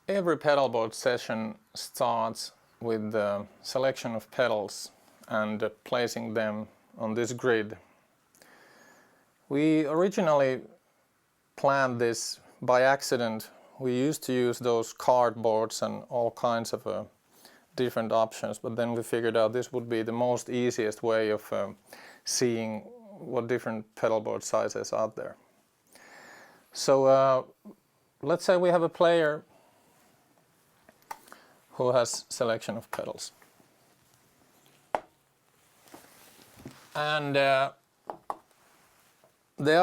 Every pedalboard session starts with the selection of pedals and placing them on this grid. We originally planned this by accident. We used to use those cardboards and all kinds of different options, but then we figured out this would be the most easiest way of seeing what different pedalboard sizes are out there. So let's say we have a player who has selection of pedals. And there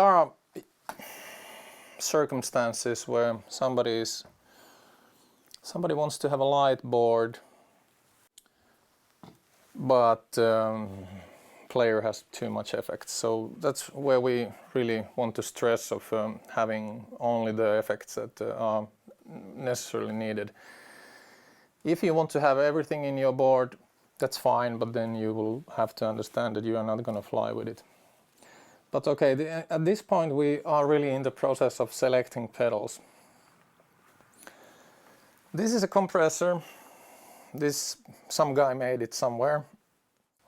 are circumstances where somebody wants to have a light board, but player has too much effects. So that's where we really want to stress of having only the effects that are necessarily needed. If you want to have everything in your board, that's fine, but then you will have to understand that you are not going to fly with it. But okay, at this point we are really in the process of selecting pedals. This is a compressor. Some guy made it somewhere.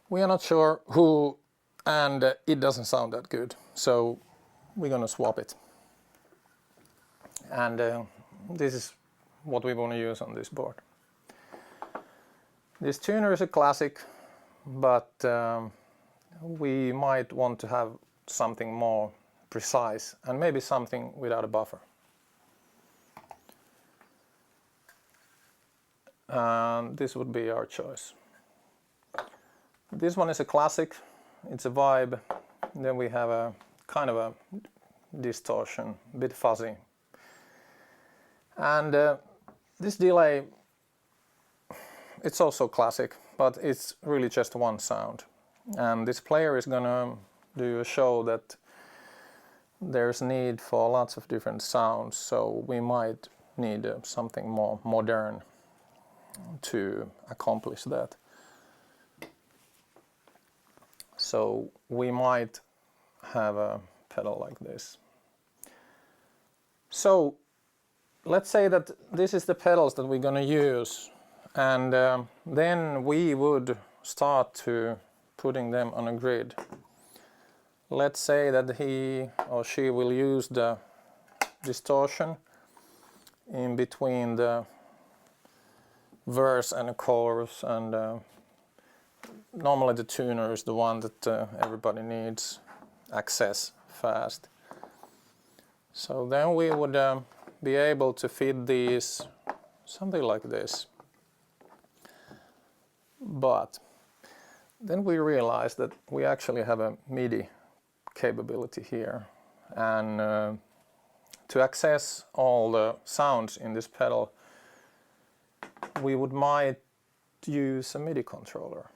We are not sure who, and it doesn't sound that good, so we're going to swap it. And this is what we want to use on this board. This tuner is a classic, but we might want to have something more precise and maybe something without a buffer. This would be our choice. This one is a classic, it's a vibe. Then we have a kind of a distortion, a bit fuzzy. And this delay, it's also classic, but it's really just one sound. And this player is gonna do a show that there's need for lots of different sounds, so we might need something more modern to accomplish that. So we might have a pedal like this. So let's say that this is the pedals that we're gonna use. And then we would start to putting them on a grid. Let's say that he or she will use the distortion in between the verse and the chorus, and normally the tuner is the one that everybody needs access fast. So then we would be able to fit these something like this. But then we realized that we actually have a MIDI capability here, and to access all the sounds in this pedal we might use a MIDI controller.